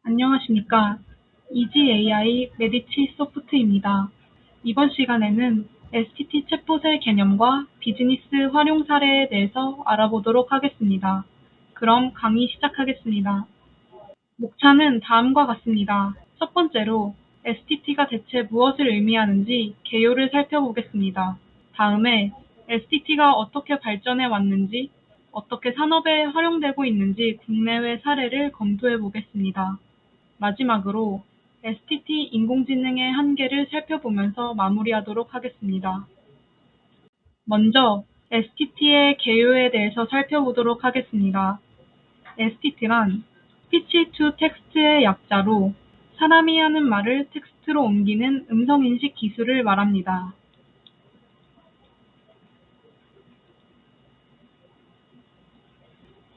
안녕하십니까. EGAI 메디치 소프트입니다. 이번 시간에는 STT 챗봇의 개념과 비즈니스 활용 사례에 대해서 알아보도록 하겠습니다. 그럼 강의 시작하겠습니다. 목차는 다음과 같습니다. 첫 번째로 STT가 대체 무엇을 의미하는지 개요를 살펴보겠습니다. 다음에 STT가 어떻게 발전해 왔는지, 어떻게 산업에 활용되고 있는지 국내외 사례를 검토해 보겠습니다. 마지막으로 STT 인공지능의 한계를 살펴보면서 마무리하도록 하겠습니다. 먼저 STT의 개요에 대해서 살펴보도록 하겠습니다. STT란 Speech to Text의 약자로 사람이 하는 말을 텍스트로 옮기는 음성인식 기술을 말합니다.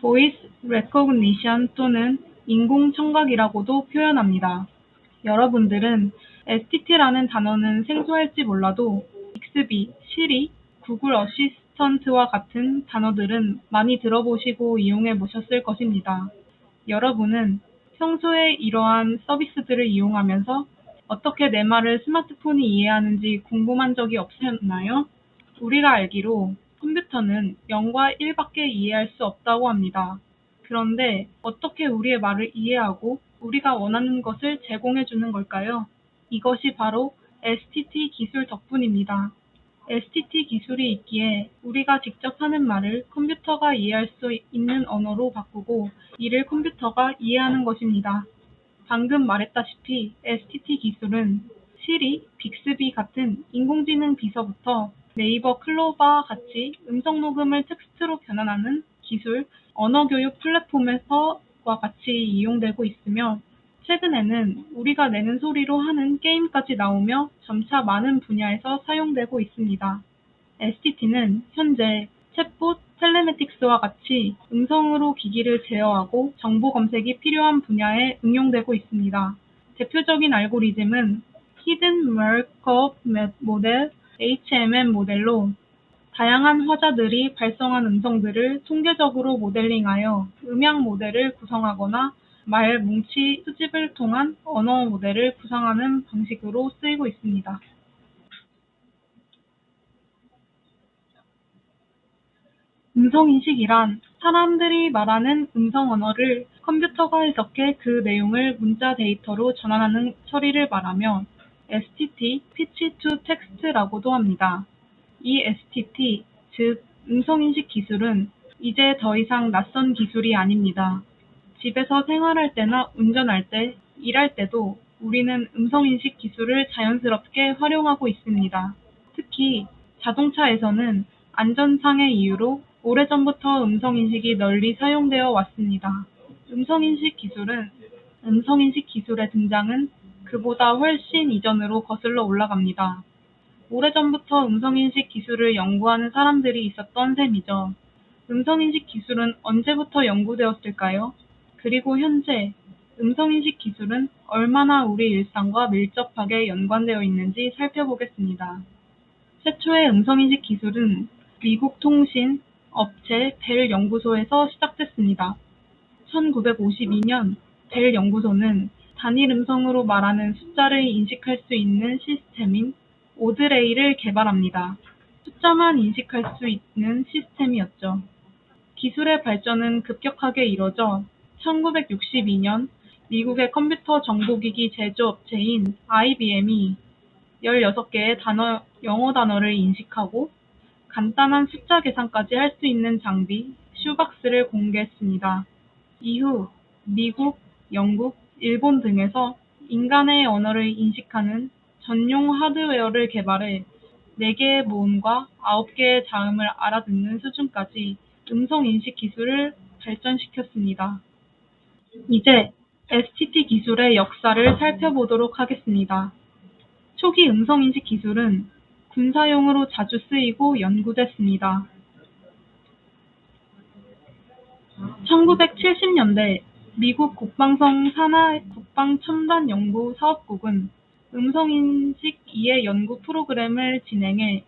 Voice Recognition 또는 인공청각이라고도 표현합니다. 여러분들은 STT라는 단어는 생소할지 몰라도 빅스비, 시리, 구글 어시스턴트와 같은 단어들은 많이 들어보시고 이용해 보셨을 것입니다. 여러분은 평소에 이러한 서비스들을 이용하면서 어떻게 내 말을 스마트폰이 이해하는지 궁금한 적이 없으셨나요? 우리가 알기로 컴퓨터는 0과 1밖에 이해할 수 없다고 합니다. 그런데 어떻게 우리의 말을 이해하고 우리가 원하는 것을 제공해 주는 걸까요? 이것이 바로 STT 기술 덕분입니다. STT 기술이 있기에 우리가 직접 하는 말을 컴퓨터가 이해할 수 있는 언어로 바꾸고 이를 컴퓨터가 이해하는 것입니다. 방금 말했다시피 STT 기술은 시리, 빅스비 같은 인공지능 비서부터 네이버 클로바와 같이 음성 녹음을 텍스트로 변환하는 기술, 언어교육 플랫폼에서와 같이 이용되고 있으며 최근에는 우리가 내는 소리로 하는 게임까지 나오며 점차 많은 분야에서 사용되고 있습니다. STT는 현재 챗봇, 텔레매틱스와 같이 음성으로 기기를 제어하고 정보 검색이 필요한 분야에 응용되고 있습니다. 대표적인 알고리즘은 Hidden Markov Model, HMM 모델로 다양한 화자들이 발성한 음성들을 통계적으로 모델링하여 음향 모델을 구성하거나 말 뭉치 수집을 통한 언어 모델을 구성하는 방식으로 쓰이고 있습니다. 음성인식이란 사람들이 말하는 음성 언어를 컴퓨터가 해석해 그 내용을 문자 데이터로 전환하는 처리를 말하며 STT, Speech to Text라고도 합니다. 이 STT, 즉 음성인식 기술은 이제 더 이상 낯선 기술이 아닙니다. 집에서 생활할 때나 운전할 때, 일할 때도 우리는 음성인식 기술을 자연스럽게 활용하고 있습니다. 특히 자동차에서는 안전상의 이유로 오래전부터 음성인식이 널리 사용되어 왔습니다. 음성인식 기술의 등장은 그보다 훨씬 이전으로 거슬러 올라갑니다. 오래전부터 음성인식 기술을 연구하는 사람들이 있었던 셈이죠. 음성인식 기술은 언제부터 연구되었을까요? 그리고 현재 음성인식 기술은 얼마나 우리 일상과 밀접하게 연관되어 있는지 살펴보겠습니다. 최초의 음성인식 기술은 미국 통신 업체 벨 연구소에서 시작됐습니다. 1952년 벨 연구소는 단일 음성으로 말하는 숫자를 인식할 수 있는 시스템인 오드레이를 개발합니다. 숫자만 인식할 수 있는 시스템이었죠. 기술의 발전은 급격하게 이뤄져 1962년 미국의 컴퓨터 정보기기 제조업체인 IBM이 16개의 영어 단어를 인식하고 간단한 숫자 계산까지 할 수 있는 장비 슈박스를 공개했습니다. 이후 미국, 영국, 일본 등에서 인간의 언어를 인식하는 전용 하드웨어를 개발해 4개의 모음과 9개의 자음을 알아듣는 수준까지 음성인식 기술을 발전시켰습니다. 이제 STT 기술의 역사를 살펴보도록 하겠습니다. 초기 음성인식 기술은 군사용으로 자주 쓰이고 연구됐습니다. 1970년대 미국 국방성 산하 국방첨단연구 사업국은 음성인식 이해 연구 프로그램을 진행해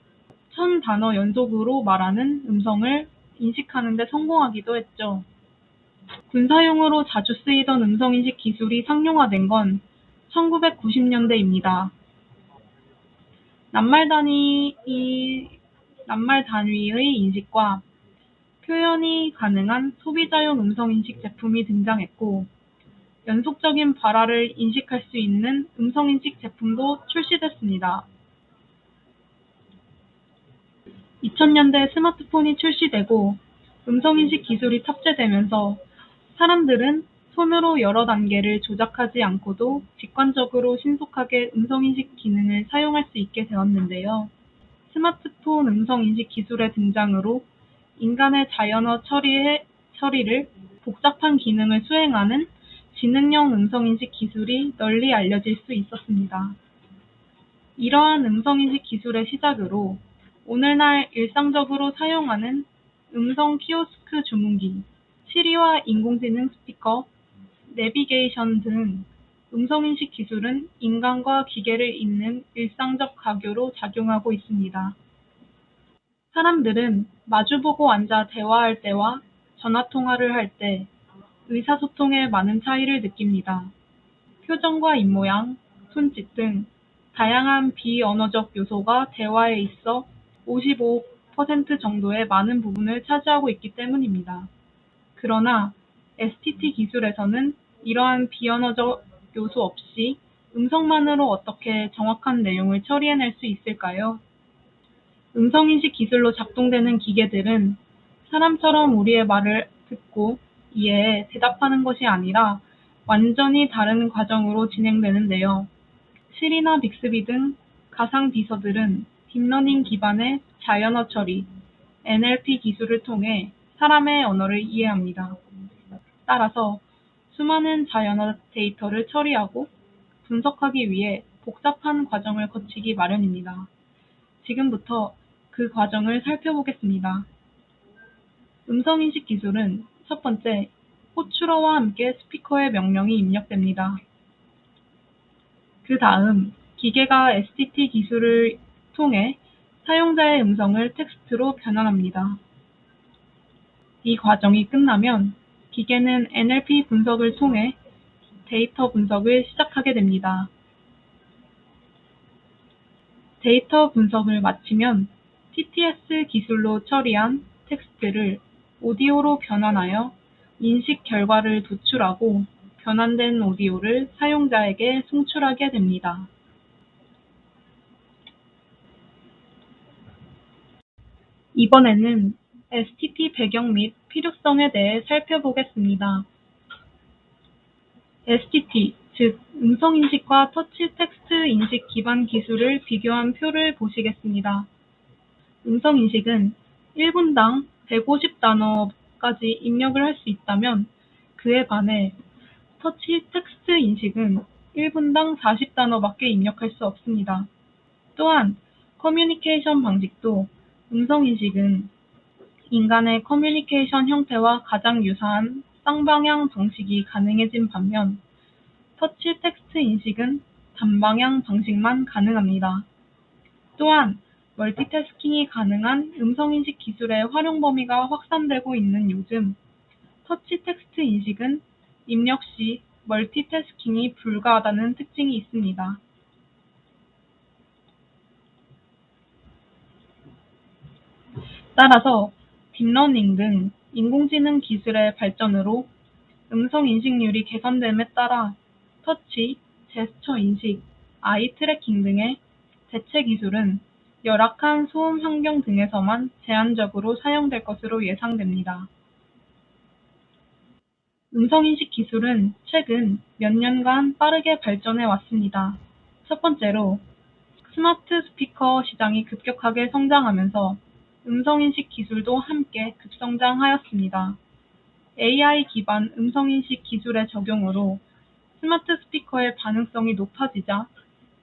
1000단어 연속으로 말하는 음성을 인식하는 데 성공하기도 했죠. 군사용으로 자주 쓰이던 음성인식 기술이 상용화된 건 1990년대입니다. 낱말 단위의 인식과 표현이 가능한 소비자용 음성인식 제품이 등장했고, 연속적인 발화를 인식할 수 있는 음성인식 제품도 출시됐습니다. 2000년대 스마트폰이 출시되고 음성인식 기술이 탑재되면서 사람들은 손으로 여러 단계를 조작하지 않고도 직관적으로 신속하게 음성인식 기능을 사용할 수 있게 되었는데요. 스마트폰 음성인식 기술의 등장으로 인간의 자연어 처리를 복잡한 기능을 수행하는 지능형 음성인식 기술이 널리 알려질 수 있었습니다. 이러한 음성인식 기술의 시작으로 오늘날 일상적으로 사용하는 음성 키오스크 주문기, 시리와 인공지능 스피커, 내비게이션 등 음성인식 기술은 인간과 기계를 잇는 일상적 가교로 작용하고 있습니다. 사람들은 마주보고 앉아 대화할 때와 전화통화를 할 때 의사소통에 많은 차이를 느낍니다. 표정과 입모양, 손짓 등 다양한 비언어적 요소가 대화에 있어 55% 정도의 많은 부분을 차지하고 있기 때문입니다. 그러나 STT 기술에서는 이러한 비언어적 요소 없이 음성만으로 어떻게 정확한 내용을 처리해낼 수 있을까요? 음성인식 기술로 작동되는 기계들은 사람처럼 우리의 말을 듣고 이해해 대답하는 것이 아니라 완전히 다른 과정으로 진행되는데요. 시리나 빅스비 등 가상 비서들은 딥러닝 기반의 자연어 처리, NLP 기술을 통해 사람의 언어를 이해합니다. 따라서 수많은 자연어 데이터를 처리하고 분석하기 위해 복잡한 과정을 거치기 마련입니다. 지금부터 그 과정을 살펴보겠습니다. 음성인식 기술은 첫 번째, 호출어와 함께 스피커에 명령이 입력됩니다. 그 다음, 기계가 STT 기술을 통해 사용자의 음성을 텍스트로 변환합니다. 이 과정이 끝나면 기계는 NLP 분석을 통해 데이터 분석을 시작하게 됩니다. 데이터 분석을 마치면 TTS 기술로 처리한 텍스트를 오디오로 변환하여 인식 결과를 도출하고 변환된 오디오를 사용자에게 송출하게 됩니다. 이번에는 STT 배경 및 필요성에 대해 살펴보겠습니다. STT, 즉 음성인식과 터치 텍스트 인식 기반 기술을 비교한 표를 보시겠습니다. 음성인식은 1분당 150단어까지 입력을 할 수 있다면 그에 반해 터치 텍스트 인식은 1분당 40단어밖에 입력할 수 없습니다. 또한 커뮤니케이션 방식도 음성인식은 인간의 커뮤니케이션 형태와 가장 유사한 쌍방향 방식이 가능해진 반면 터치 텍스트 인식은 단방향 방식만 가능합니다. 또한 멀티태스킹이 가능한 음성인식 기술의 활용 범위가 확산되고 있는 요즘 터치 텍스트 인식은 입력 시 멀티태스킹이 불가하다는 특징이 있습니다. 따라서 딥러닝 등 인공지능 기술의 발전으로 음성 인식률이 개선됨에 따라 터치, 제스처 인식, 아이 트래킹 등의 대체 기술은 열악한 소음 환경 등에서만 제한적으로 사용될 것으로 예상됩니다. 음성인식 기술은 최근 몇 년간 빠르게 발전해 왔습니다. 첫 번째로 스마트 스피커 시장이 급격하게 성장하면서 음성인식 기술도 함께 급성장하였습니다. AI 기반 음성인식 기술의 적용으로 스마트 스피커의 반응성이 높아지자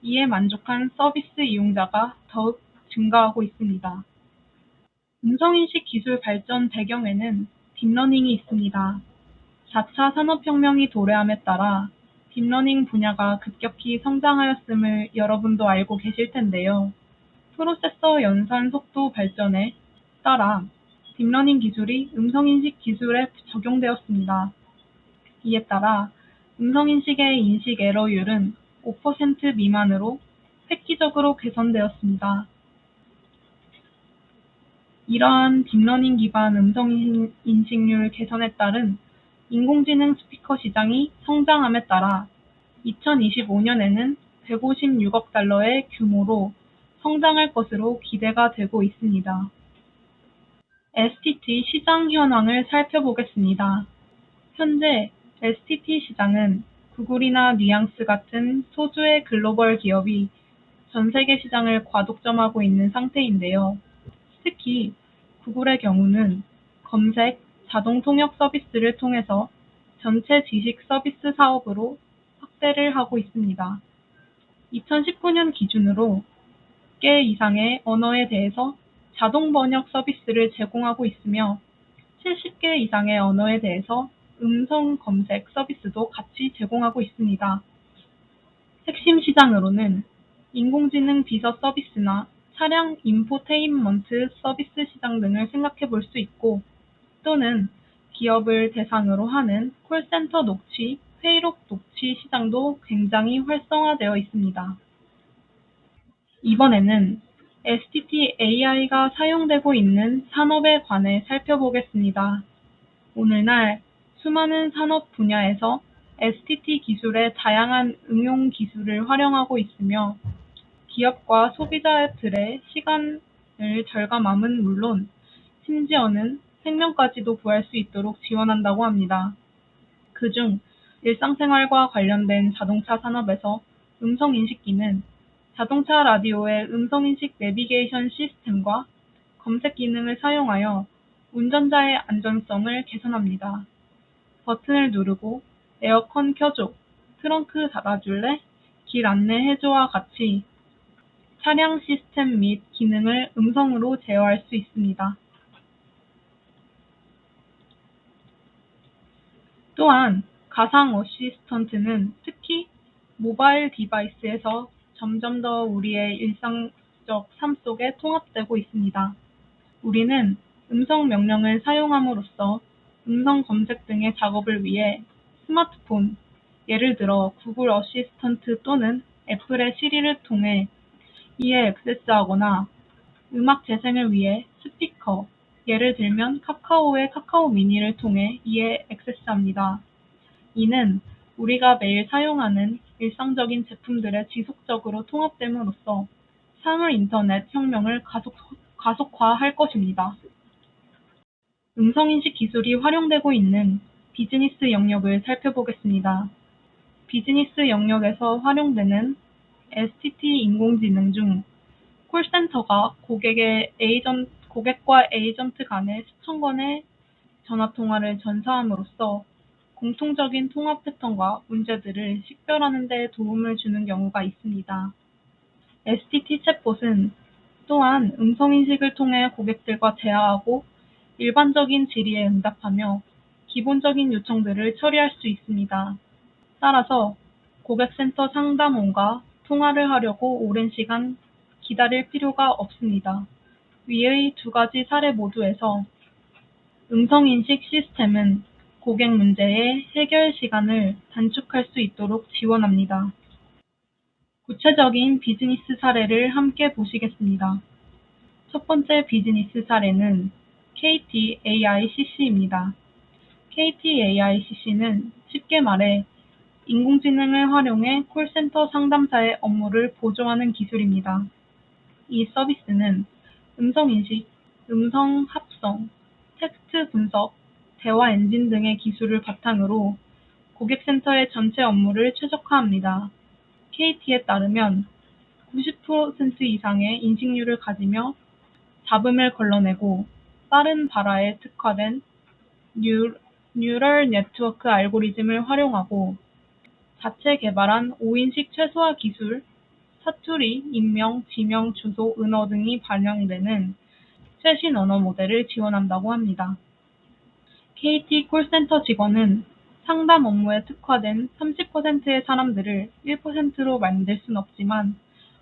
이에 만족한 서비스 이용자가 더욱 증가하고 있습니다. 음성인식 기술 발전 배경에는 딥러닝이 있습니다. 4차 산업혁명이 도래함에 따라 딥러닝 분야가 급격히 성장하였음을 여러분도 알고 계실 텐데요. 프로세서 연산 속도 발전에 따라 딥러닝 기술이 음성인식 기술에 적용되었습니다. 이에 따라 음성인식의 인식 에러율은 5% 미만으로 획기적으로 개선되었습니다. 이러한 딥러닝 기반 음성인식률 개선에 따른 인공지능 스피커 시장이 성장함에 따라 2025년에는 156억 달러의 규모로 성장할 것으로 기대가 되고 있습니다. STT 시장 현황을 살펴보겠습니다. 현재 STT 시장은 구글이나 뉘앙스 같은 소수의 글로벌 기업이 전 세계 시장을 과독점하고 있는 상태인데요. 특히 구글의 경우는 검색, 자동 통역 서비스를 통해서 전체 지식 서비스 사업으로 확대를 하고 있습니다. 2019년 기준으로 10개 이상의 언어에 대해서 자동 번역 서비스를 제공하고 있으며 70개 이상의 언어에 대해서 음성 검색 서비스도 같이 제공하고 있습니다. 핵심 시장으로는 인공지능 비서 서비스나 차량 인포테인먼트 서비스 시장 등을 생각해 볼 수 있고, 또는 기업을 대상으로 하는 콜센터 녹취, 회의록 녹취 시장도 굉장히 활성화되어 있습니다. 이번에는 STT AI가 사용되고 있는 산업에 관해 살펴보겠습니다. 오늘날 수많은 산업 분야에서 STT 기술의 다양한 응용 기술을 활용하고 있으며 기업과 소비자들의 시간을 절감함은 물론 심지어는 생명까지도 구할 수 있도록 지원한다고 합니다. 그중 일상생활과 관련된 자동차 산업에서 음성인식기는 자동차 라디오의 음성인식 내비게이션 시스템과 검색 기능을 사용하여 운전자의 안전성을 개선합니다. 버튼을 누르고 에어컨 켜줘, 트렁크 닫아줄래, 길 안내해줘와 같이 차량 시스템 및 기능을 음성으로 제어할 수 있습니다. 또한 가상 어시스턴트는 특히 모바일 디바이스에서 점점 더 우리의 일상적 삶 속에 통합되고 있습니다. 우리는 음성 명령을 사용함으로써 음성 검색 등의 작업을 위해 스마트폰, 예를 들어 구글 어시스턴트 또는 애플의 시리를 통해 이에 액세스하거나 음악 재생을 위해 스피커, 예를 들면 카카오의 카카오 미니를 통해 이에 액세스합니다. 이는 우리가 매일 사용하는 일상적인 제품들에 지속적으로 통합됨으로써 사물 인터넷 혁명을 가속화할 것입니다. 음성인식 기술이 활용되고 있는 비즈니스 영역을 살펴보겠습니다. 비즈니스 영역에서 활용되는 STT 인공지능 중 콜센터가 고객과 에이전트 간의 수천 건의 전화통화를 전사함으로써 공통적인 통화 패턴과 문제들을 식별하는 데 도움을 주는 경우가 있습니다. STT 챗봇은 또한 음성인식을 통해 고객들과 대화하고 일반적인 질의에 응답하며 기본적인 요청들을 처리할 수 있습니다. 따라서 고객센터 상담원과 통화를 하려고 오랜 시간 기다릴 필요가 없습니다. 위의 두 가지 사례 모두에서 음성인식 시스템은 고객 문제의 해결 시간을 단축할 수 있도록 지원합니다. 구체적인 비즈니스 사례를 함께 보시겠습니다. 첫 번째 비즈니스 사례는 KT-AICC입니다. KT-AICC는 쉽게 말해 인공지능을 활용해 콜센터 상담사의 업무를 보조하는 기술입니다. 이 서비스는 음성인식, 음성 합성, 텍스트 분석, 대화 엔진 등의 기술을 바탕으로 고객센터의 전체 업무를 최적화합니다. KT에 따르면 90% 이상의 인식률을 가지며 잡음을 걸러내고 빠른 발화에 특화된 뉴럴 네트워크 알고리즘을 활용하고 자체 개발한 5인식 최소화 기술, 사투리, 인명, 지명, 주소, 은어 등이 반영되는 최신 언어 모델을 지원한다고 합니다. KT 콜센터 직원은 상담 업무에 특화된 30%의 사람들을 1%로 만들 순 없지만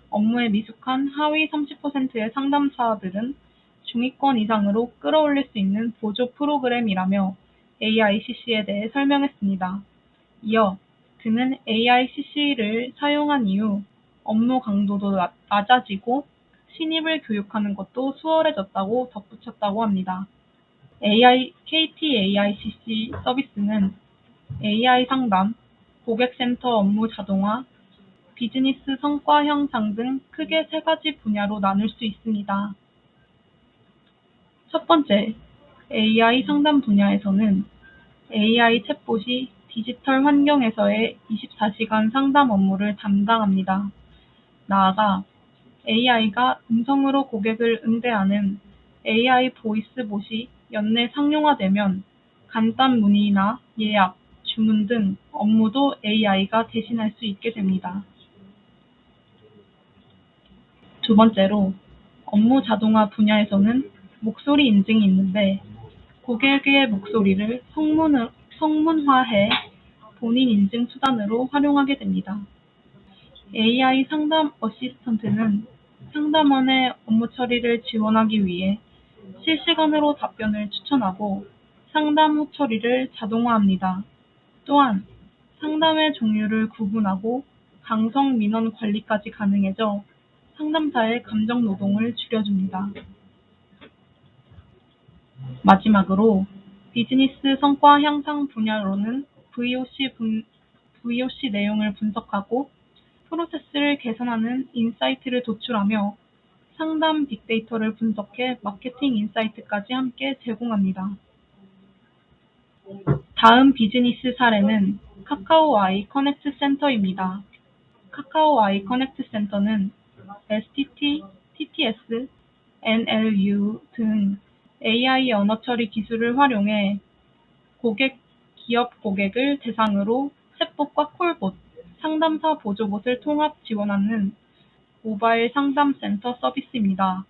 업무에 미숙한 하위 30%의 상담사들은 중위권 이상으로 끌어올릴 수 있는 보조 프로그램이라며 AICC에 대해 설명했습니다. 이어 그는 AICC를 사용한 이후 업무 강도도 낮아지고 신입을 교육하는 것도 수월해졌다고 덧붙였다고 합니다. KT-AICC 서비스는 AI 상담, 고객센터 업무 자동화, 비즈니스 성과 향상 등 크게 세 가지 분야로 나눌 수 있습니다. 첫 번째, AI 상담 분야에서는 AI 챗봇이 디지털 환경에서의 24시간 상담 업무를 담당합니다. 나아가 AI가 음성으로 고객을 응대하는 AI 보이스봇이 연내 상용화되면 간단 문의나 예약, 주문 등 업무도 AI가 대신할 수 있게 됩니다. 두 번째로, 업무 자동화 분야에서는 목소리 인증이 있는데 고객의 목소리를 성문화해 본인 인증 수단으로 활용하게 됩니다. AI 상담 어시스턴트는 상담원의 업무 처리를 지원하기 위해 실시간으로 답변을 추천하고 상담 후 처리를 자동화합니다. 또한 상담의 종류를 구분하고 강성 민원 관리까지 가능해져 상담사의 감정 노동을 줄여줍니다. 마지막으로 비즈니스 성과 향상 분야로는 VOC 내용을 분석하고 프로세스를 개선하는 인사이트를 도출하며 상담 빅데이터를 분석해 마케팅 인사이트까지 함께 제공합니다. 다음 비즈니스 사례는 카카오 아이 커넥트 센터입니다. 카카오 아이 커넥트 센터는 STT, TTS, NLU 등 AI 언어 처리 기술을 활용해 기업 고객을 대상으로 챗봇과 콜봇, 상담사 보조봇을 통합 지원하는 모바일 상담센터 서비스입니다.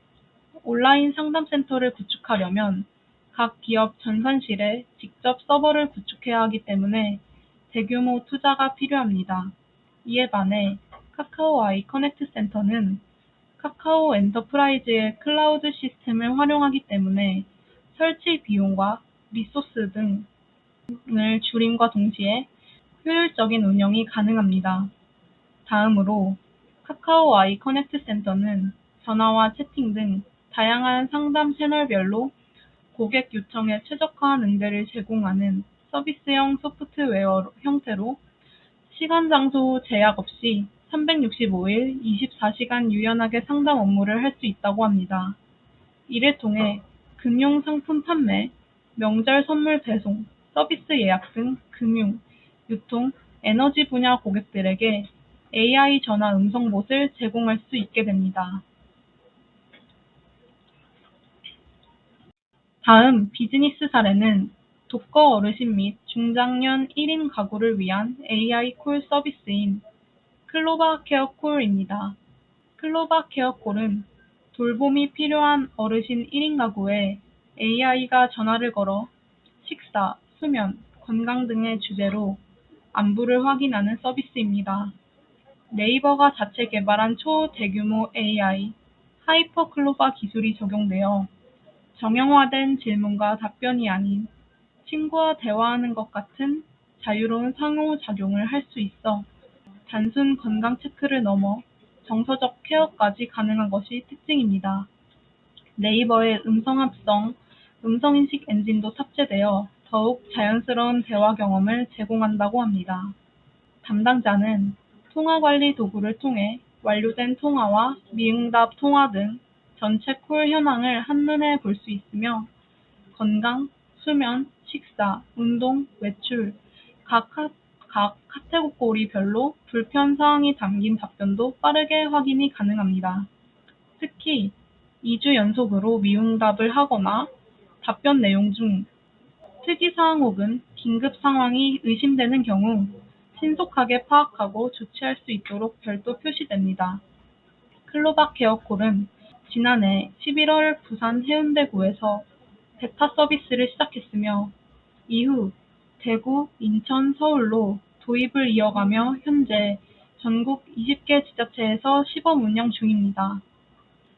온라인 상담센터를 구축하려면 각 기업 전산실에 직접 서버를 구축해야 하기 때문에 대규모 투자가 필요합니다. 이에 반해 카카오 아이 커넥트 센터는 카카오 엔터프라이즈의 클라우드 시스템을 활용하기 때문에 설치 비용과 리소스 등을 줄임과 동시에 효율적인 운영이 가능합니다. 다음으로 카카오 아이 커넥트 센터는 전화와 채팅 등 다양한 상담 채널별로 고객 요청에 최적화한 응대를 제공하는 서비스형 소프트웨어 형태로 시간 장소 제약 없이 365일 24시간 유연하게 상담 업무를 할 수 있다고 합니다. 이를 통해 금융 상품 판매, 명절 선물 배송, 서비스 예약 등 금융, 유통, 에너지 분야 고객들에게 AI 전화 음성봇을 제공할 수 있게 됩니다. 다음 비즈니스 사례는 독거 어르신 및 중장년 1인 가구를 위한 AI 콜 서비스인 클로바 케어 콜입니다. 클로바 케어 콜은 돌봄이 필요한 어르신 1인 가구에 AI가 전화를 걸어 식사, 수면, 건강 등의 주제로 안부를 확인하는 서비스입니다. 네이버가 자체 개발한 초대규모 AI 하이퍼 클로바 기술이 적용되어 정형화된 질문과 답변이 아닌 친구와 대화하는 것 같은 자유로운 상호작용을 할 수 있어 단순 건강 체크를 넘어 정서적 케어까지 가능한 것이 특징입니다. 네이버의 음성인식 엔진도 탑재되어 더욱 자연스러운 대화 경험을 제공한다고 합니다. 담당자는 통화 관리 도구를 통해 완료된 통화와 미응답 통화 등 전체 콜 현황을 한눈에 볼 수 있으며 건강, 수면, 식사, 운동, 외출, 각 카테고리별로 불편 사항이 담긴 답변도 빠르게 확인이 가능합니다. 특히 2주 연속으로 미응답을 하거나 답변 내용 중 특이사항 혹은 긴급 상황이 의심되는 경우 신속하게 파악하고 조치할 수 있도록 별도 표시됩니다. 클로바 케어콜은 지난해 11월 부산 해운대구에서 베타 서비스를 시작했으며 이후 대구, 인천, 서울로 도입을 이어가며 현재 전국 20개 지자체에서 시범 운영 중입니다.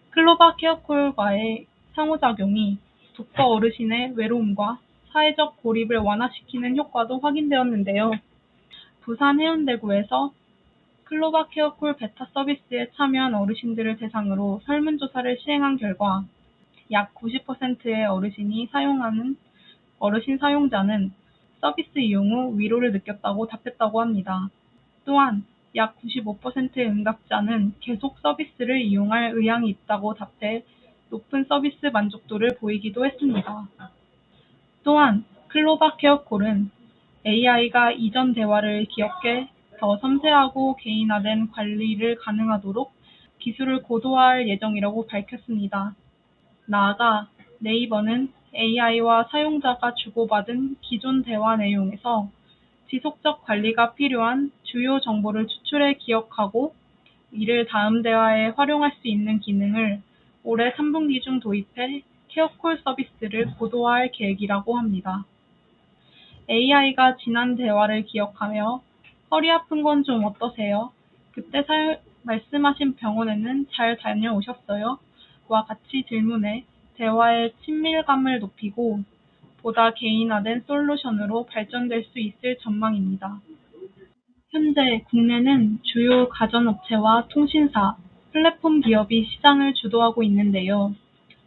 클로바 케어콜과의 상호작용이 독거 어르신의 외로움과 사회적 고립을 완화시키는 효과도 확인되었는데요. 부산 해운대구에서 클로바 케어콜 베타 서비스에 참여한 어르신들을 대상으로 설문조사를 시행한 결과 약 90%의 어르신 사용자는 서비스 이용 후 위로를 느꼈다고 답했다고 합니다. 또한 약 95%의 응답자는 계속 서비스를 이용할 의향이 있다고 답해 높은 서비스 만족도를 보이기도 했습니다. 또한 클로바 케어콜은 AI가 이전 대화를 기억해 더 섬세하고 개인화된 관리를 가능하도록 기술을 고도화할 예정이라고 밝혔습니다. 나아가 네이버는 AI와 사용자가 주고받은 기존 대화 내용에서 지속적 관리가 필요한 주요 정보를 추출해 기억하고 이를 다음 대화에 활용할 수 있는 기능을 올해 3분기 중 도입해 케어콜 서비스를 고도화할 계획이라고 합니다. AI가 지난 대화를 기억하며 "허리 아픈 건 좀 어떠세요? 그때 말씀하신 병원에는 잘 다녀오셨어요? 와 같이 질문해 대화의 친밀감을 높이고 보다 개인화된 솔루션으로 발전될 수 있을 전망입니다. 현재 국내는 주요 가전업체와 통신사, 플랫폼 기업이 시장을 주도하고 있는데요.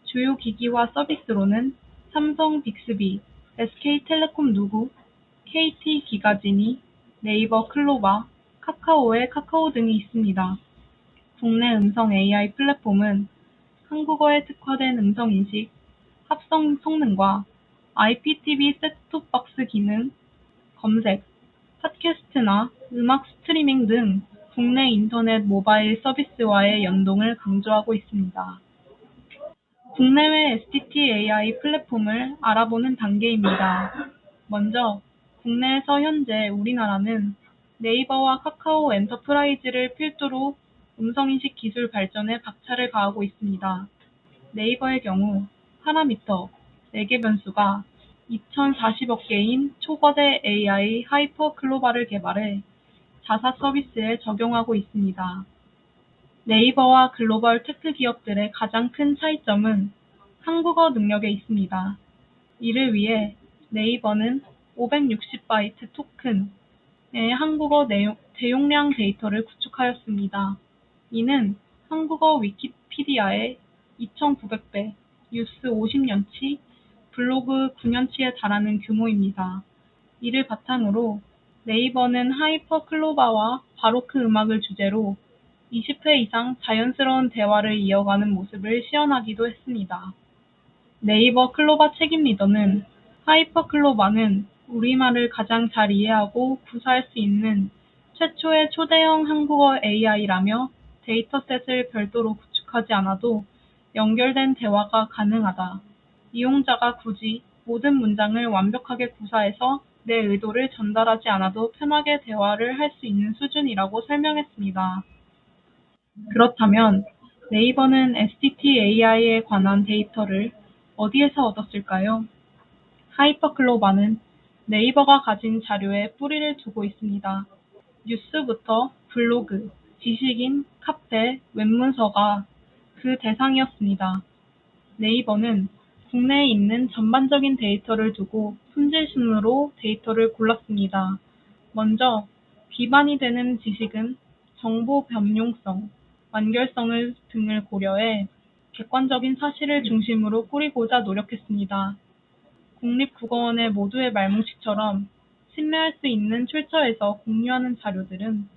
주요 기기와 서비스로는 삼성 빅스비, SK텔레콤 누구, KT 기가진이, 네이버 클로바, 카카오의 카카오 등이 있습니다. 국내 음성 AI 플랫폼은 한국어에 특화된 음성인식, 합성 성능과 IPTV 셋톱박스 기능, 검색, 팟캐스트나 음악 스트리밍 등 국내 인터넷 모바일 서비스와의 연동을 강조하고 있습니다. 국내외 STT AI 플랫폼을 알아보는 단계입니다. 먼저 국내에서 현재 우리나라는 네이버와 카카오 엔터프라이즈를 필두로 음성인식 기술 발전에 박차를 가하고 있습니다. 네이버의 경우 파라미터 4개 변수가 2,040억 개인 초거대 AI 하이퍼 클로바를 개발해 자사 서비스에 적용하고 있습니다. 네이버와 글로벌 테크 기업들의 가장 큰 차이점은 한국어 능력에 있습니다. 이를 위해 네이버는 560바이트 토큰의 한국어 대용량 데이터를 구축하였습니다. 이는 한국어 위키피디아의 2,900배, 뉴스 50년치, 블로그 9년치에 달하는 규모입니다. 이를 바탕으로 네이버는 하이퍼 클로바와 바로크 음악을 주제로 20회 이상 자연스러운 대화를 이어가는 모습을 시연하기도 했습니다. 네이버 클로바 책임 리더는 하이퍼 클로바는 우리말을 가장 잘 이해하고 구사할 수 있는 최초의 초대형 한국어 AI라며 데이터셋을 별도로 구축하지 않아도 연결된 대화가 가능하다. 이용자가 굳이 모든 문장을 완벽하게 구사해서 내 의도를 전달하지 않아도 편하게 대화를 할 수 있는 수준이라고 설명했습니다. 그렇다면 네이버는 STT AI에 관한 데이터를 어디에서 얻었을까요? 하이퍼클로바는 네이버가 가진 자료에 뿌리를 두고 있습니다. 뉴스부터 블로그, 지식인, 카페, 웹문서가 그 대상이었습니다. 네이버는 국내에 있는 전반적인 데이터를 두고 품질 순으로 데이터를 골랐습니다. 먼저 기반이 되는 지식은 정보 변용성, 완결성을 등을 고려해 객관적인 사실을 중심으로 꾸리고자 노력했습니다. 국립국어원의 모두의 말뭉치처럼 신뢰할 수 있는 출처에서 공유하는 자료들은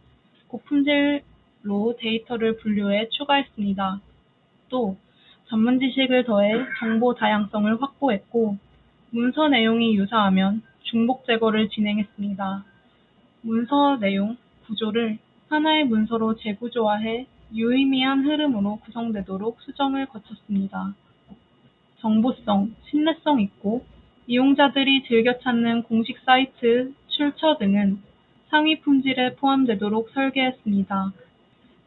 고품질로 데이터를 분류해 추가했습니다. 또 전문 지식을 더해 정보 다양성을 확보했고 문서 내용이 유사하면 중복 제거를 진행했습니다. 문서 내용, 구조를 하나의 문서로 재구조화해 유의미한 흐름으로 구성되도록 수정을 거쳤습니다. 정보성, 신뢰성 있고 이용자들이 즐겨 찾는 공식 사이트, 출처 등은 상위 품질에 포함되도록 설계했습니다.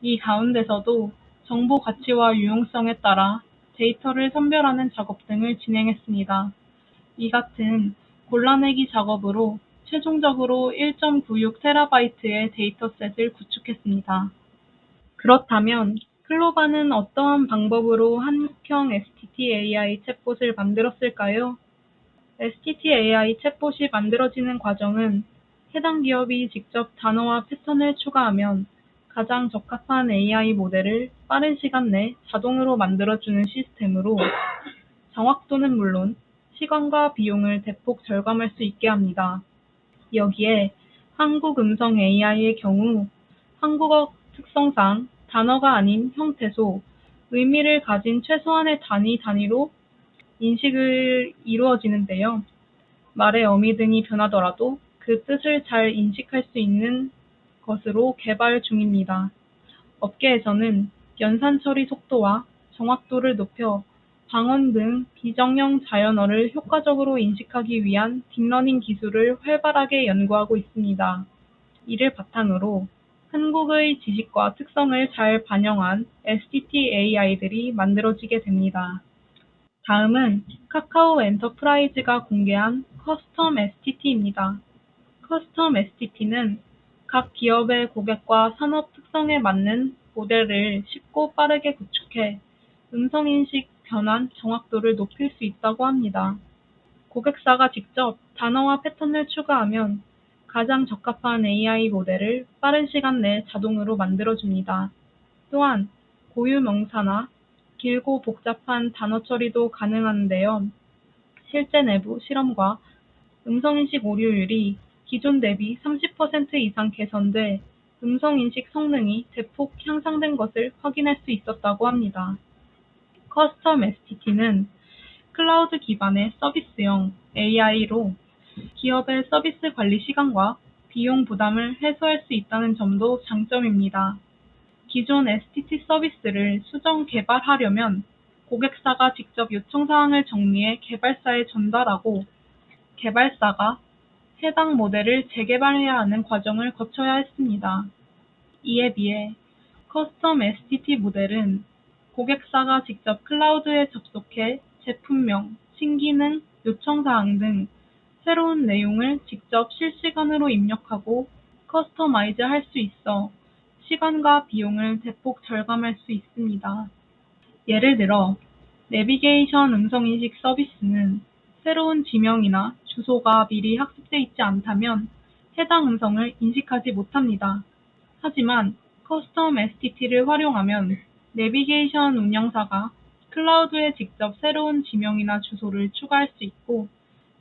이 가운데서도 정보 가치와 유용성에 따라 데이터를 선별하는 작업 등을 진행했습니다. 이 같은 골라내기 작업으로 최종적으로 1.96TB의 데이터셋을 구축했습니다. 그렇다면 클로바는 어떠한 방법으로 한국형 STT AI 챗봇을 만들었을까요? STT AI 챗봇이 만들어지는 과정은 해당 기업이 직접 단어와 패턴을 추가하면 가장 적합한 AI 모델을 빠른 시간 내 자동으로 만들어주는 시스템으로 정확도는 물론 시간과 비용을 대폭 절감할 수 있게 합니다. 여기에 한국 음성 AI의 경우 한국어 특성상 단어가 아닌 형태소, 의미를 가진 최소한의 단위로 인식을 이루어지는데요. 말의 어미 등이 변하더라도 그 뜻을 잘 인식할 수 있는 것으로 개발 중입니다. 업계에서는 연산 처리 속도와 정확도를 높여 방언 등 비정형 자연어를 효과적으로 인식하기 위한 딥러닝 기술을 활발하게 연구하고 있습니다. 이를 바탕으로 한국의 지식과 특성을 잘 반영한 STT AI들이 만들어지게 됩니다. 다음은 카카오 엔터프라이즈가 공개한 커스텀 STT입니다. 커스텀 STT는 각 기업의 고객과 산업 특성에 맞는 모델을 쉽고 빠르게 구축해 음성인식 변환 정확도를 높일 수 있다고 합니다. 고객사가 직접 단어와 패턴을 추가하면 가장 적합한 AI 모델을 빠른 시간 내 자동으로 만들어줍니다. 또한 고유 명사나 길고 복잡한 단어 처리도 가능한데요. 실제 내부 실험과 음성인식 오류율이 기존 대비 30% 이상 개선돼 음성인식 성능이 대폭 향상된 것을 확인할 수 있었다고 합니다. 커스텀 STT는 클라우드 기반의 서비스형 AI로 기업의 서비스 관리 시간과 비용 부담을 해소할 수 있다는 점도 장점입니다. 기존 STT 서비스를 수정 개발하려면 고객사가 직접 요청 사항을 정리해 개발사에 전달하고 개발사가 해당 모델을 재개발해야 하는 과정을 거쳐야 했습니다. 이에 비해 커스텀 STT 모델은 고객사가 직접 클라우드에 접속해 제품명, 신기능, 요청사항 등 새로운 내용을 직접 실시간으로 입력하고 커스터마이즈 할 수 있어 시간과 비용을 대폭 절감할 수 있습니다. 예를 들어 내비게이션 음성인식 서비스는 새로운 지명이나 주소가 미리 학습돼 있지 않다면 해당 음성을 인식하지 못합니다. 하지만 커스텀 STT를 활용하면 내비게이션 운영사가 클라우드에 직접 새로운 지명이나 주소를 추가할 수 있고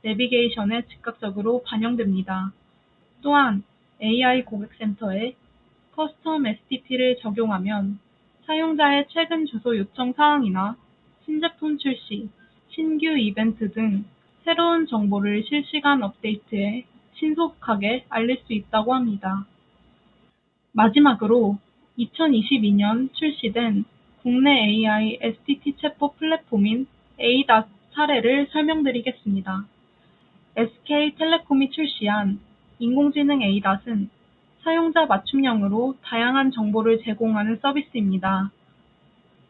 내비게이션에 즉각적으로 반영됩니다. 또한 AI 고객센터에 커스텀 STT를 적용하면 사용자의 최근 주소 요청 사항이나 신제품 출시, 신규 이벤트 등 새로운 정보를 실시간 업데이트해 신속하게 알릴 수 있다고 합니다. 마지막으로 2022년 출시된 국내 AI STT 챗봇 플랫폼인 에이닷 사례를 설명드리겠습니다. SK텔레콤이 출시한 인공지능 에이닷은 사용자 맞춤형으로 다양한 정보를 제공하는 서비스입니다.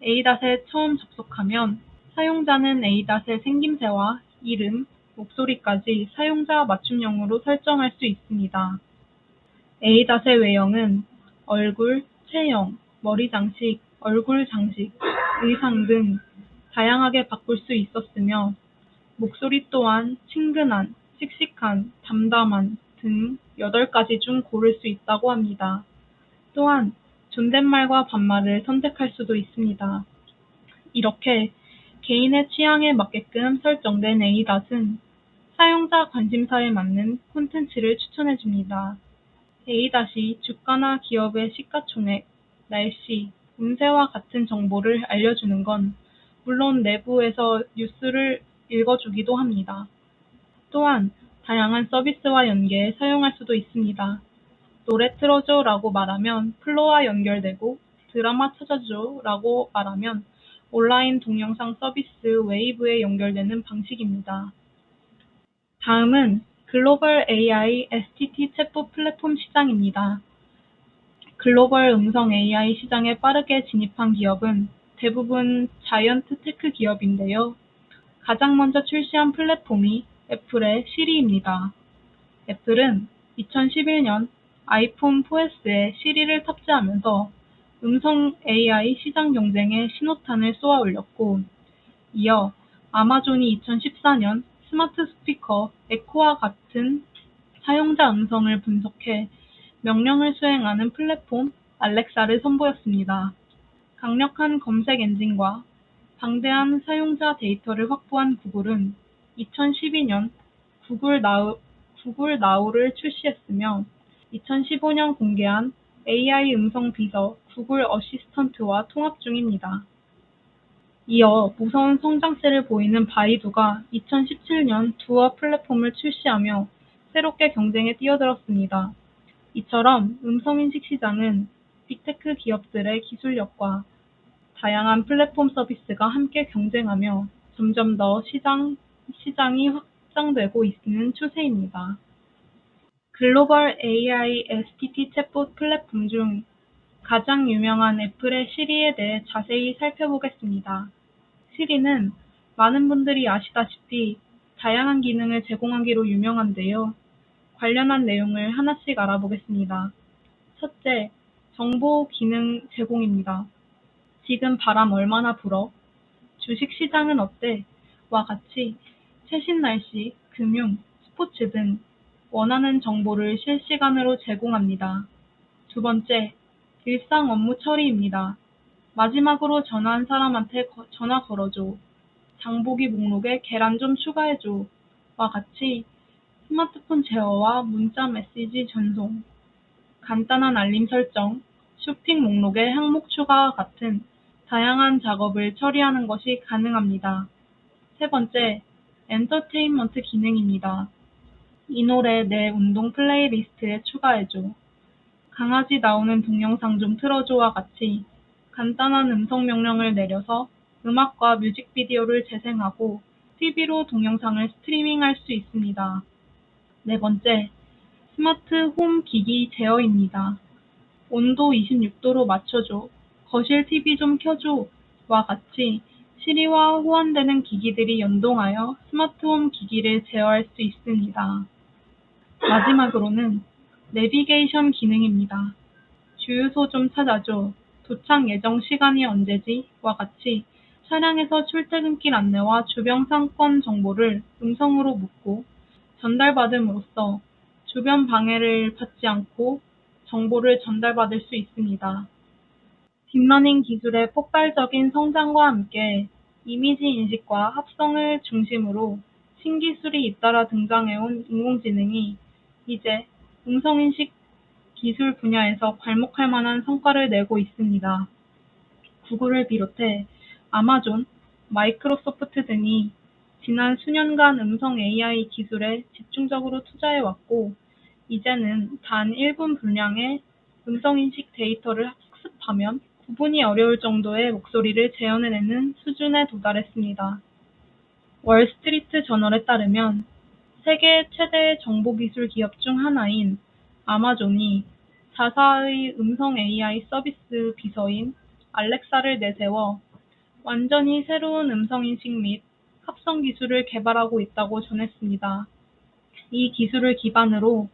에이닷에 처음 접속하면 사용자는 에이닷의 생김새와 이름, 목소리까지 사용자 맞춤형으로 설정할 수 있습니다. 에이닷의 외형은 얼굴, 체형, 머리 장식, 얼굴 장식, 의상 등 다양하게 바꿀 수 있었으며 목소리 또한 친근한, 씩씩한, 담담한 등 8가지 중 고를 수 있다고 합니다. 또한 존댓말과 반말을 선택할 수도 있습니다. 이렇게 개인의 취향에 맞게끔 설정된 에이닷은 사용자 관심사에 맞는 콘텐츠를 추천해줍니다. 에이닷이 주가나 기업의 시가총액, 날씨, 운세와 같은 정보를 알려주는 건 물론 내부에서 뉴스를 읽어주기도 합니다. 또한 다양한 서비스와 연계해 사용할 수도 있습니다. 노래 틀어줘 라고 말하면 플로와 연결되고 드라마 찾아줘 라고 말하면 온라인 동영상 서비스 웨이브에 연결되는 방식입니다. 다음은 글로벌 AI STT 챗봇 플랫폼 시장입니다. 글로벌 음성 AI 시장에 빠르게 진입한 기업은 대부분 자이언트 테크 기업인데요. 가장 먼저 출시한 플랫폼이 애플의 시리입니다. 애플은 2011년 아이폰 4S에 시리를 탑재하면서 음성 AI 시장 경쟁에 신호탄을 쏘아 올렸고, 이어 아마존이 2014년 스마트 스피커 에코와 같은 사용자 음성을 분석해 명령을 수행하는 플랫폼 알렉사를 선보였습니다. 강력한 검색 엔진과 방대한 사용자 데이터를 확보한 구글은 2012년 구글 나우를 출시했으며 2015년 공개한 AI 음성 비서 구글 어시스턴트와 통합 중입니다. 이어 무서운 성장세를 보이는 바이두가 2017년 두어 플랫폼을 출시하며 새롭게 경쟁에 뛰어들었습니다. 이처럼 음성인식 시장은 빅테크 기업들의 기술력과 다양한 플랫폼 서비스가 함께 경쟁하며 점점 더 시장이 확장되고 있는 추세입니다. 글로벌 AI STT 챗봇 플랫폼 중 가장 유명한 애플의 시리에 대해 자세히 살펴보겠습니다. 시리는 많은 분들이 아시다시피 다양한 기능을 제공하기로 유명한데요. 관련한 내용을 하나씩 알아보겠습니다. 첫째, 정보 기능 제공입니다. 지금 바람 얼마나 불어? 주식 시장은 어때? 와 같이 최신 날씨, 금융, 스포츠 등 원하는 정보를 실시간으로 제공합니다. 두 번째, 일상 업무 처리입니다. 마지막으로 전화한 사람한테 전화 걸어줘. 장보기 목록에 계란 좀 추가해줘. 와 같이 스마트폰 제어와 문자 메시지 전송, 간단한 알림 설정, 쇼핑 목록에 항목 추가와 같은 다양한 작업을 처리하는 것이 가능합니다. 세 번째, 엔터테인먼트 기능입니다. 이 노래 내 운동 플레이리스트에 추가해줘. 강아지 나오는 동영상 좀 틀어줘와 같이 간단한 음성 명령을 내려서 음악과 뮤직비디오를 재생하고 TV로 동영상을 스트리밍할 수 있습니다. 네 번째, 스마트 홈 기기 제어입니다. 온도 26도로 맞춰줘. 거실 TV 좀 켜줘. 와 같이 시리와 호환되는 기기들이 연동하여 스마트홈 기기를 제어할 수 있습니다. 마지막으로는 내비게이션 기능입니다. 주유소 좀 찾아줘. 도착 예정 시간이 언제지? 와 같이 차량에서 출퇴근길 안내와 주변 상권 정보를 음성으로 묻고 전달받음으로써 주변 방해를 받지 않고 정보를 전달받을 수 있습니다. 딥러닝 기술의 폭발적인 성장과 함께 이미지 인식과 합성을 중심으로 신기술이 잇따라 등장해온 인공지능이 이제 음성인식 기술 분야에서 괄목할 만한 성과를 내고 있습니다. 구글을 비롯해 아마존, 마이크로소프트 등이 지난 수년간 음성 AI 기술에 집중적으로 투자해왔고, 이제는 단 1분 분량의 음성인식 데이터를 학습하면 구분이 어려울 정도의 목소리를 재현해내는 수준에 도달했습니다. 월스트리트 저널에 따르면 세계 최대 정보기술 기업 중 하나인 아마존이 자사의 음성 AI 서비스 비서인 알렉사를 내세워 완전히 새로운 음성인식 및 합성 기술을 개발하고 있다고 전했습니다. 이 기술을 기반으로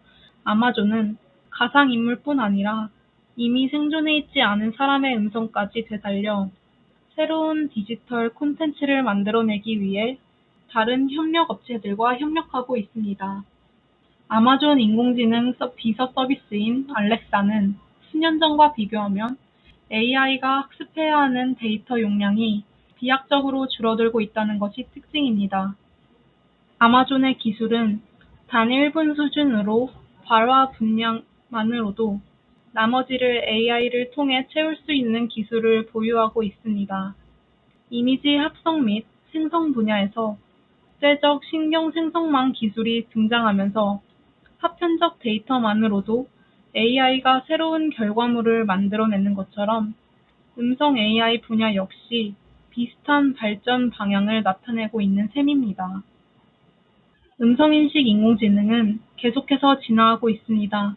아마존은 가상인물뿐 아니라 이미 생존해 있지 않은 사람의 음성까지 되살려 새로운 디지털 콘텐츠를 만들어내기 위해 다른 협력 업체들과 협력하고 있습니다. 아마존 인공지능 비서 서비스인 알렉사는 수년 전과 비교하면 AI가 학습해야 하는 데이터 용량이 비약적으로 줄어들고 있다는 것이 특징입니다. 아마존의 기술은 단 1분 수준으로 발화 분량만으로도 나머지를 AI를 통해 채울 수 있는 기술을 보유하고 있습니다. 이미지 합성 및 생성 분야에서 국제적 신경 생성망 기술이 등장하면서 파편적 데이터만으로도 AI가 새로운 결과물을 만들어내는 것처럼 음성 AI 분야 역시 비슷한 발전 방향을 나타내고 있는 셈입니다. 음성인식 인공지능은 계속해서 진화하고 있습니다.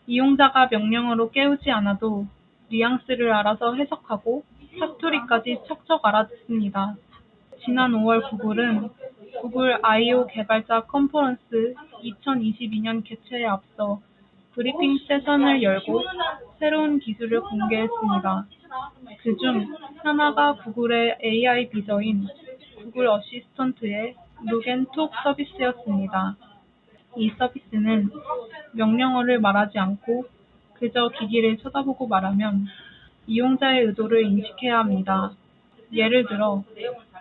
이용자가 명령어로 깨우지 않아도 뉘앙스를 알아서 해석하고 사투리까지 척척 알아듣습니다. 지난 5월 구글은 구글 I/O 개발자 컨퍼런스 2022년 개최에 앞서 브리핑 세션을 열고 새로운 기술을 공개했습니다. 그중 하나가 구글의 AI 비서인 구글 어시스턴트의 룩앤톡 서비스였습니다. 이 서비스는 명령어를 말하지 않고 그저 기기를 쳐다보고 말하면 이용자의 의도를 인식해야 합니다. 예를 들어,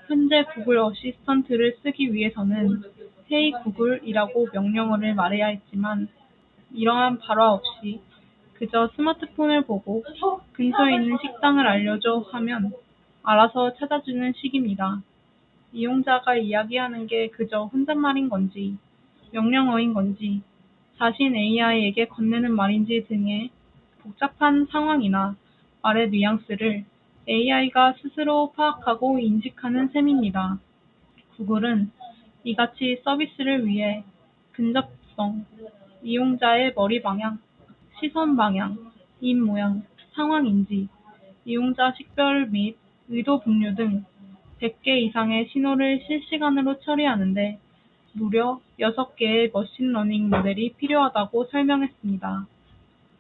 현재 구글 어시스턴트를 쓰기 위해서는 Hey 구글이라고 명령어를 말해야 했지만 이러한 발화 없이 그저 스마트폰을 보고 근처에 있는 식당을 알려줘 하면 알아서 찾아주는 식입니다. 이용자가 이야기하는 게 그저 혼잣말인 건지, 명령어인 건지, 자신 AI에게 건네는 말인지 등의 복잡한 상황이나 말의 뉘앙스를 AI가 스스로 파악하고 인식하는 셈입니다. 구글은 이같이 서비스를 위해 근접성, 이용자의 머리 방향, 시선 방향, 입 모양, 상황 인지, 이용자 식별 및 의도 분류 등 100개 이상의 신호를 실시간으로 처리하는데 무려 6개의 머신러닝 모델이 필요하다고 설명했습니다.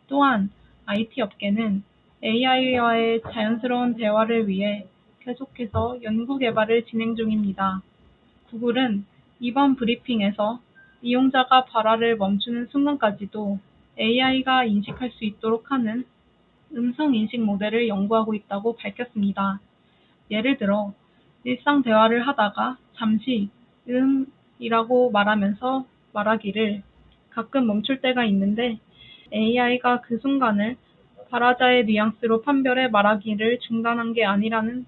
또한 IT 업계는 AI와의 자연스러운 대화를 위해 계속해서 연구 개발을 진행 중입니다. 구글은 이번 브리핑에서 이용자가 발화를 멈추는 순간까지도 AI가 인식할 수 있도록 하는 음성 인식 모델을 연구하고 있다고 밝혔습니다. 예를 들어 일상 대화를 하다가 잠시 이라고 말하면서 말하기를 가끔 멈출 때가 있는데 AI가 그 순간을 발화자의 뉘앙스로 판별해 말하기를 중단한 게 아니라는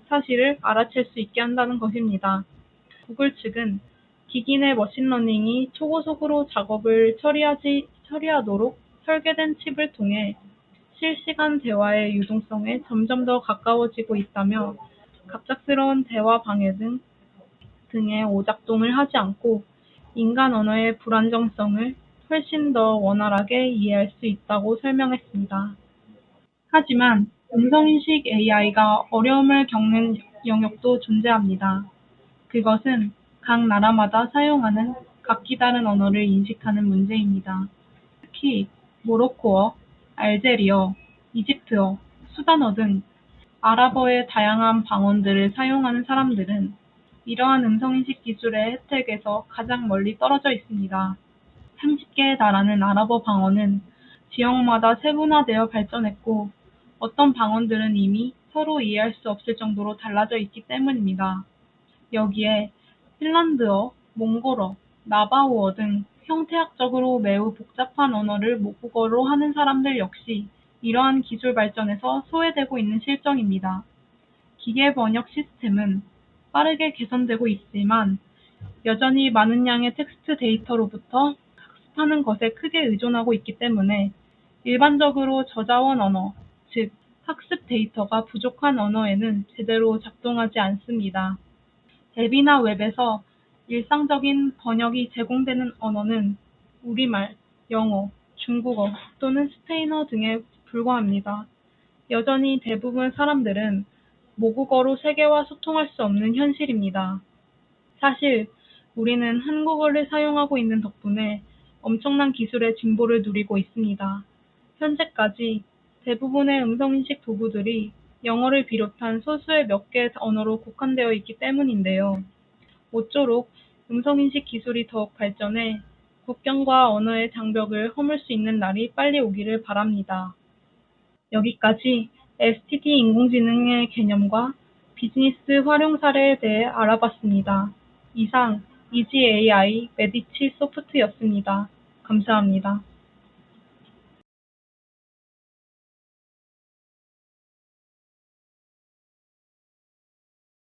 사실을 알아챌 수 있게 한다는 것입니다. 구글 측은 기기 내 머신러닝이 초고속으로 작업을 처리하도록 설계된 칩을 통해 실시간 대화의 유동성에 점점 더 가까워지고 있다며 갑작스러운 대화 방해 등의 오작동을 하지 않고 인간 언어의 불안정성을 훨씬 더 원활하게 이해할 수 있다고 설명했습니다. 하지만 음성인식 AI가 어려움을 겪는 영역도 존재합니다. 그것은 각 나라마다 사용하는 각기 다른 언어를 인식하는 문제입니다. 특히 모로코어, 알제리어, 이집트어, 수단어 등 아랍어의 다양한 방언들을 사용하는 사람들은 이러한 음성인식 기술의 혜택에서 가장 멀리 떨어져 있습니다. 30개에 달하는 아랍어 방언은 지역마다 세분화되어 발전했고 어떤 방언들은 이미 서로 이해할 수 없을 정도로 달라져 있기 때문입니다. 여기에 핀란드어, 몽골어, 나바호어 등 형태학적으로 매우 복잡한 언어를 모국어로 하는 사람들 역시 이러한 기술 발전에서 소외되고 있는 실정입니다. 기계 번역 시스템은 빠르게 개선되고 있지만 여전히 많은 양의 텍스트 데이터로부터 학습하는 것에 크게 의존하고 있기 때문에 일반적으로 저자원 언어, 즉 학습 데이터가 부족한 언어에는 제대로 작동하지 않습니다. 앱이나 웹에서 일상적인 번역이 제공되는 언어는 우리말, 영어, 중국어 또는 스페인어 등에 불과합니다. 여전히 대부분 사람들은 모국어로 세계와 소통할 수 없는 현실입니다. 사실 우리는 한국어를 사용하고 있는 덕분에 엄청난 기술의 진보를 누리고 있습니다. 현재까지 대부분의 음성인식 도구들이 영어를 비롯한 소수의 몇 개 언어로 국한되어 있기 때문인데요. 모쪼록 음성인식 기술이 더욱 발전해 국경과 언어의 장벽을 허물 수 있는 날이 빨리 오기를 바랍니다. 여기까지 STT 인공지능의 개념과 비즈니스 활용 사례에 대해 알아봤습니다. 이상 이지 AI 메디치 소프트였습니다. 감사합니다.